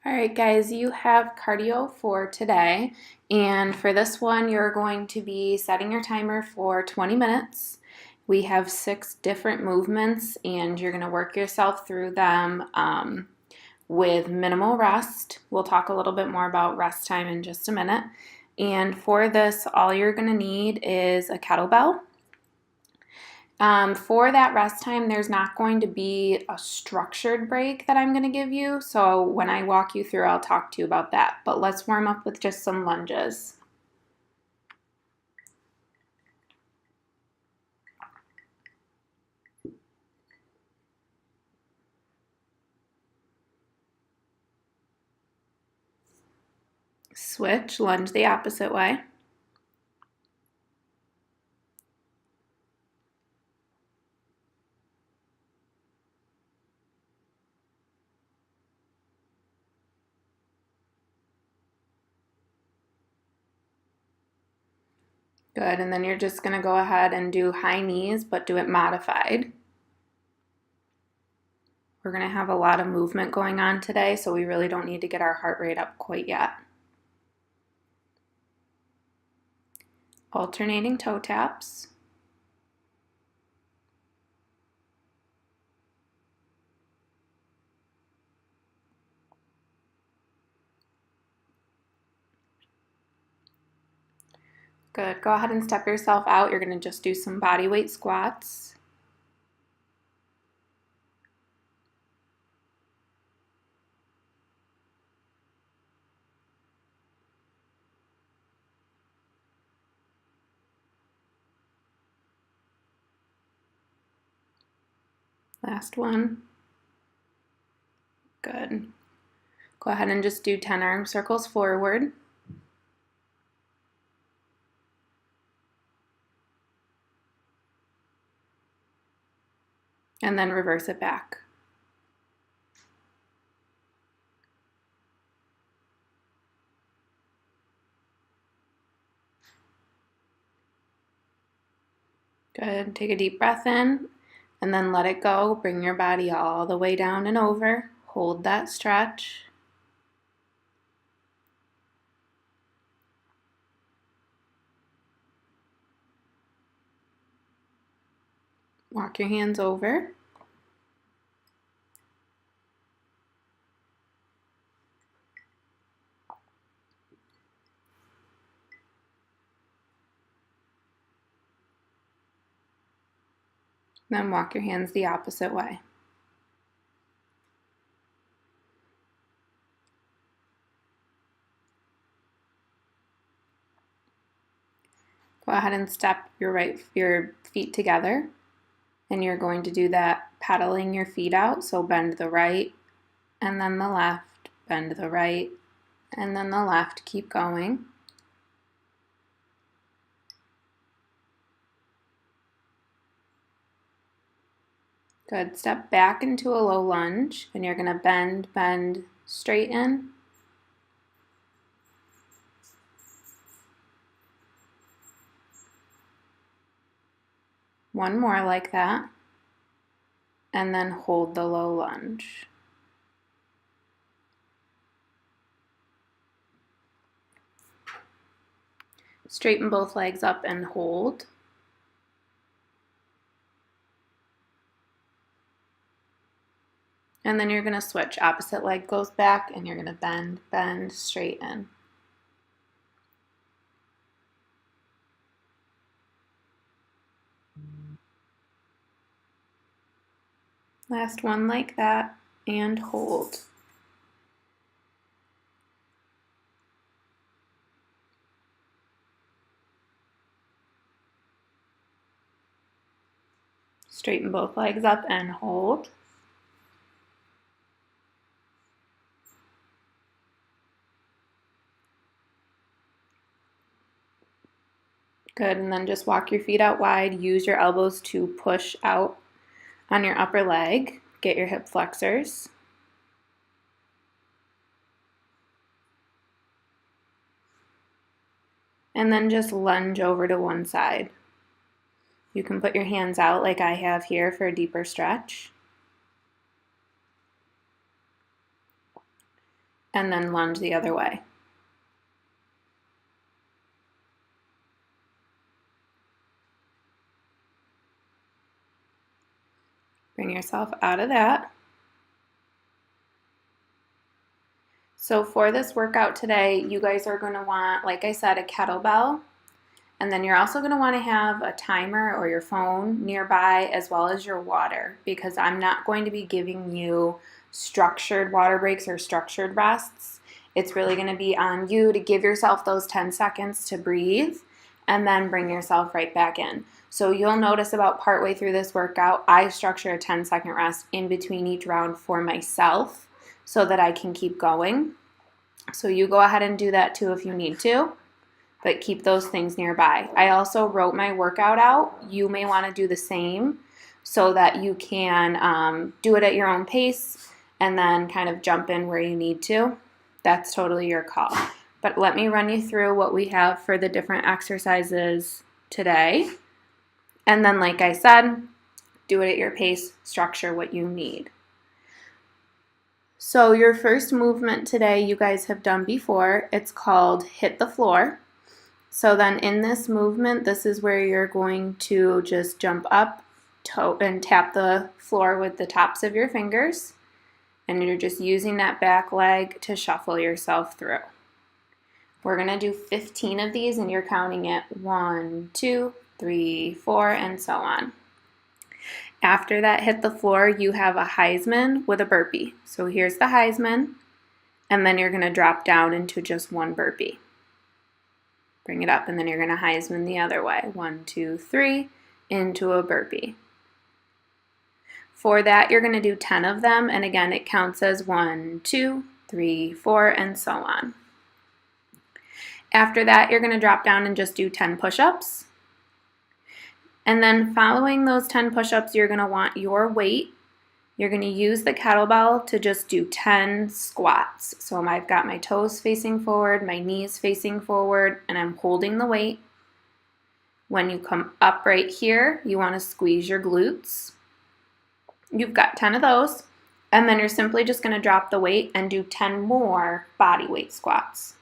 All right, guys, you have cardio for today. And for this one, you're going to be setting your timer for 20 minutes. We have 6 different movements, and you're going to work yourself through them with minimal rest. We'll talk a little bit more about rest time in just a minute. And for this, all you're going to need is a kettlebell. For that rest time, there's not going to be a structured break that I'm going to give you. So when I walk you through, I'll talk to you about that. But let's warm up with just some lunges. Switch, lunge the opposite way. Good, and then you're just going to go ahead and do high knees, but do it modified. We're going to have a lot of movement going on today, so we really don't need to get our heart rate up quite yet. Alternating toe taps. Good. Go ahead and step yourself out. You're going to just do some body weight squats. Last one. Good. Go ahead and just do 10 arm circles forward. And then reverse it back. Good. Take a deep breath in and then let it go. Bring your body all the way down and over. Hold that stretch. Walk your hands over. Then walk your hands the opposite way. Go ahead and step your feet together, and you're going to do that pedaling your feet out. So bend the right and then the left, bend the right and then the left. Keep going. Good. Step back into a low lunge, and you're going to bend, straighten. One more like that, and then hold the low lunge. Straighten both legs up and hold. And then you're going to switch. Opposite leg goes back, and you're going to bend, straighten. Last one like that, and hold. Straighten both legs up and hold. Good, and then just walk your feet out wide. Use your elbows to push out on your upper leg. Get your hip flexors. And then just lunge over to one side. You can put your hands out like I have here for a deeper stretch. and then lunge the other way. Bring yourself out of that. So for this workout today, you guys are going to want, like I said, a kettlebell. And then you're also going to want to have a timer or your phone nearby, as well as your water, because I'm not going to be giving you structured water breaks or structured rests. It's really going to be on you to give yourself those 10 seconds to breathe and then bring yourself right back in. So you'll notice about partway through this workout, I structure a 10-second rest in between each round for myself so that I can keep going. So you go ahead and do that too if you need to, but keep those things nearby. I also wrote my workout out. You may want to do the same so that you can do it at your own pace and then kind of jump in where you need to. That's totally your call. But let me run you through what we have for the different exercises today. And then, like I said, do it at your pace, structure what you need. So your first movement today you guys have done before. It's called hit the floor. So then in this movement, this is where you're going to just jump up and tap the floor with the tops of your fingers. And you're just using that back leg to shuffle yourself through. We're going to do 15 of these, and you're counting it 1, 2, 3, 4, and so on. After that hit the floor, you have a Heisman with a burpee. So here's the Heisman, and then you're going to drop down into just one burpee. Bring it up, and then you're going to Heisman the other way. 1, 2, 3, into a burpee. For that, you're going to do 10 of them, and again, it counts as 1, 2, 3, 4, and so on. After that, you're going to drop down and just do 10 push-ups. And then following those 10 push-ups, you're going to want your weight. You're going to use the kettlebell to just do 10 squats. So I've got my toes facing forward, my knees facing forward, and I'm holding the weight. When you come up right here, you want to squeeze your glutes. You've got 10 of those. And then you're simply just going to drop the weight and do 10 more body weight squats.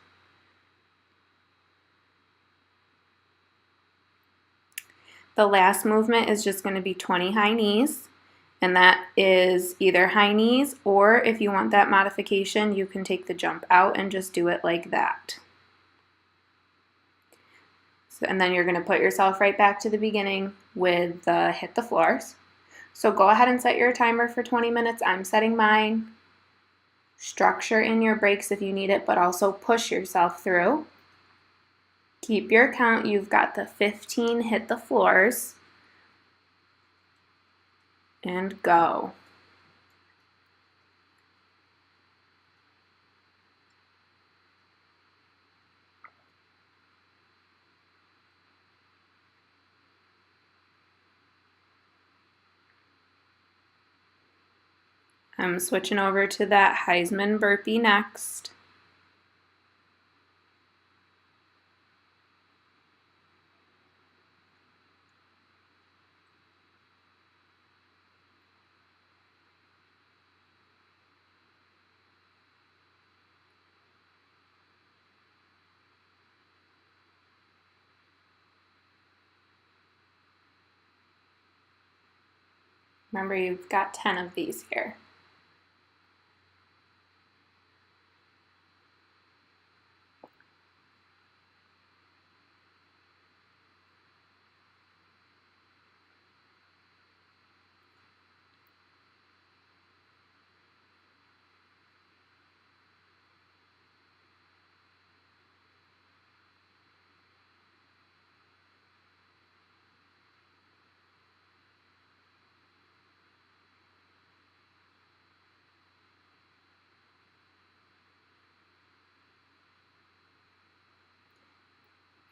The last movement is just going to be 20 high knees, and that is either high knees, or if you want that modification, you can take the jump out and just do it like that. So, and then you're going to put yourself right back to the beginning with the hit the floors. So go ahead and set your timer for 20 minutes. I'm setting mine. Structure in your breaks if you need it, but also push yourself through. Keep your count. You've got the 15 hit the floors. And go. I'm switching over to that Heisman burpee next. Remember, you've got 10 of these here.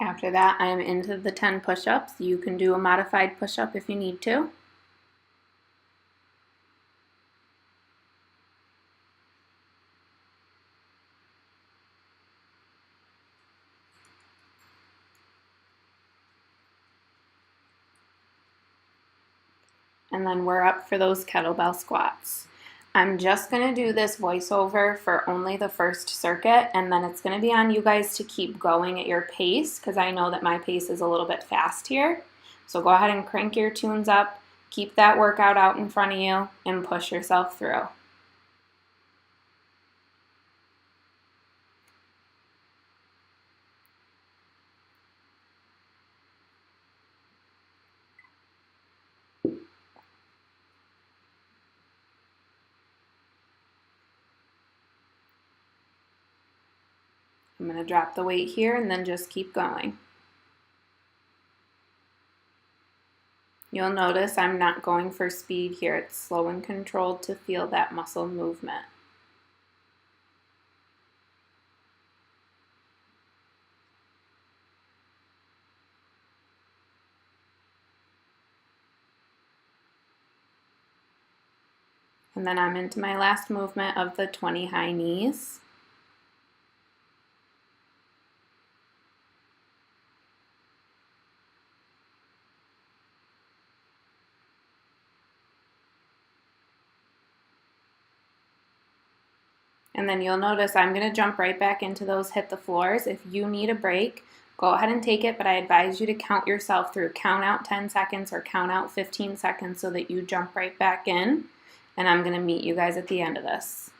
After that, I am into the 10 push-ups. You can do a modified push-up if you need to. And then we're up for those kettlebell squats. I'm just going to do this voiceover for only the first circuit, and then it's going to be on you guys to keep going at your pace, because I know that my pace is a little bit fast here. So go ahead and crank your tunes up, keep that workout out in front of you, and push yourself through. I'm going to drop the weight here and then just keep going. You'll notice I'm not going for speed here. It's slow and controlled to feel that muscle movement. And then I'm into my last movement of the 20 high knees. And then you'll notice I'm going to jump right back into those hit the floors. If you need a break, go ahead and take it, but I advise you to count yourself through. Count out 10 seconds or count out 15 seconds so that you jump right back in. And I'm going to meet you guys at the end of this.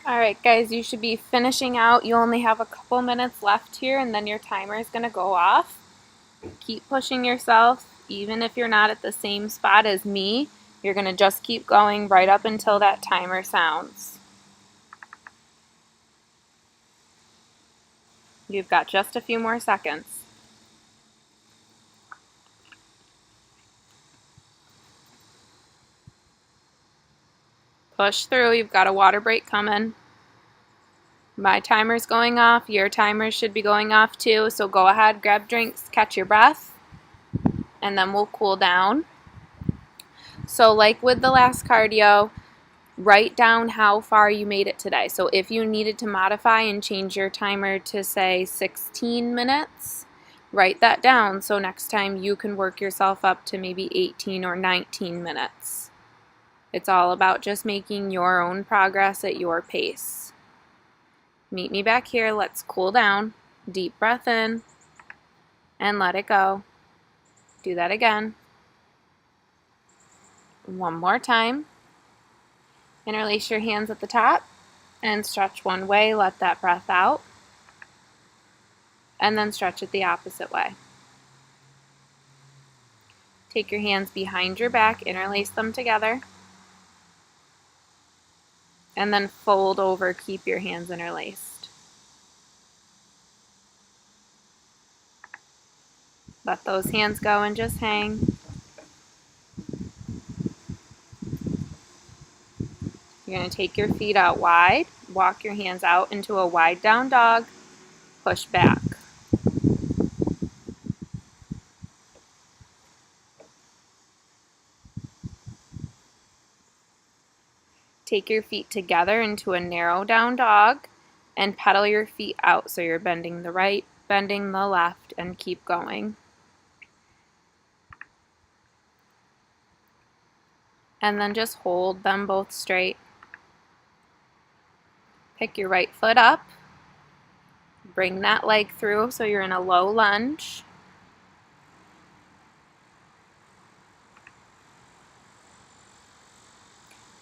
Alright guys, you should be finishing out. You only have a couple minutes left here and then your timer is going to go off. Keep pushing yourself, even if you're not at the same spot as me. You're going to just keep going right up until that timer sounds. You've got just a few more seconds. Push through, you've got a water break coming. My timer's going off, your timer should be going off too, so go ahead, grab drinks, catch your breath, and then we'll cool down. So like with the last cardio, write down how far you made it today. So if you needed to modify and change your timer to say 16 minutes, write that down so next time you can work yourself up to maybe 18 or 19 minutes. It's all about just making your own progress at your pace. Meet me back here. Let's cool down. Deep breath in and let it go. Do that again. One more time. Interlace your hands at the top and stretch one way. Let that breath out. And then stretch it the opposite way. Take your hands behind your back, interlace them together, and then fold over. Keep your hands interlaced. Let those hands go and just hang. You're going to take your feet out wide, walk your hands out into a wide down dog, push back. Take your feet together into a narrow down dog and pedal your feet out so you're bending the right, bending the left, and keep going. And then just hold them both straight. Pick your right foot up. Bring that leg through so you're in a low lunge.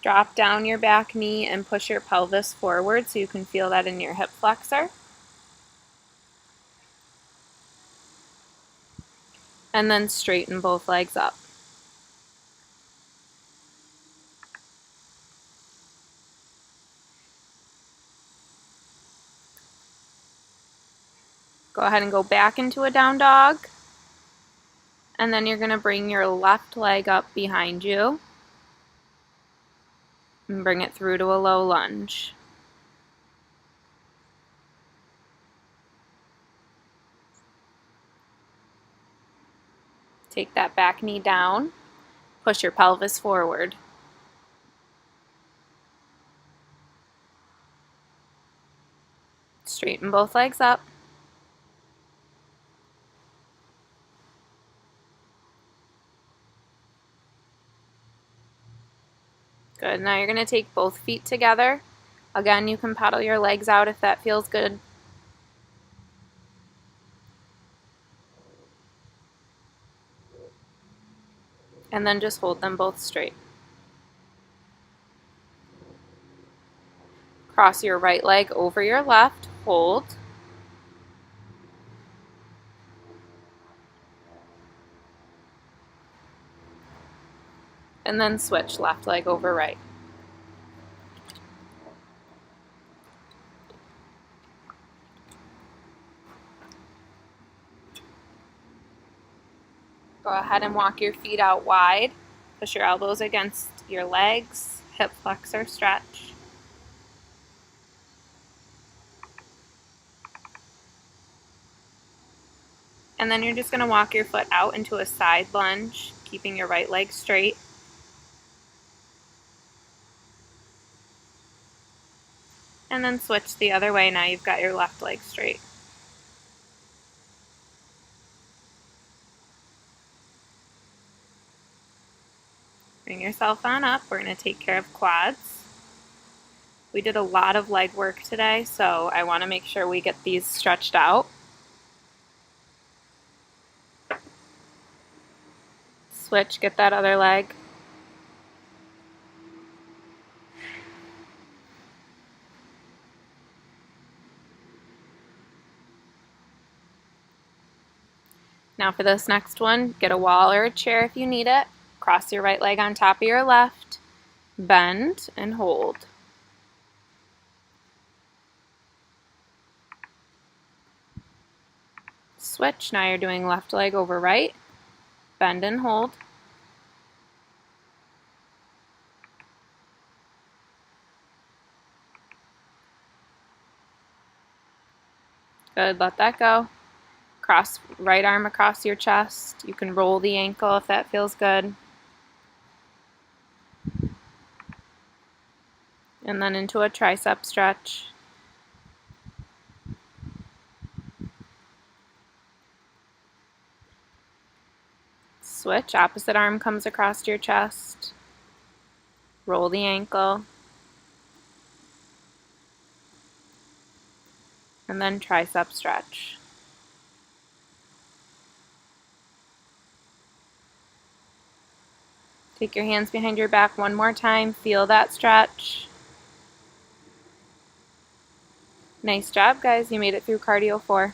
Drop down your back knee and push your pelvis forward so you can feel that in your hip flexor. And then straighten both legs up. Go ahead and go back into a down dog. And then you're going to bring your left leg up behind you and bring it through to a low lunge. Take that back knee down, push your pelvis forward. Straighten both legs up. Good, now you're going to take both feet together. Again, you can pedal your legs out if that feels good. And then just hold them both straight. Cross your right leg over your left, hold. And then switch left leg over right. Go ahead and walk your feet out wide. Push your elbows against your legs, hip flexor stretch. And then you're just going to walk your foot out into a side lunge, keeping your right leg straight. And then switch the other way. Now you've got your left leg straight. Bring yourself on up. We're going to take care of quads. We did a lot of leg work today, so I want to make sure we get these stretched out. Switch, get that other leg. Now for this next one, get a wall or a chair if you need it. Cross your right leg on top of your left. Bend and hold. Switch. Now you're doing left leg over right. Bend and hold. Good, let that go. Cross right arm across your chest. You can roll the ankle if that feels good. And then into a tricep stretch. Switch, opposite arm comes across your chest. Roll the ankle. And then tricep stretch. Take your hands behind your back one more time. Feel that stretch. Nice job, guys. You made it through Cardio 4.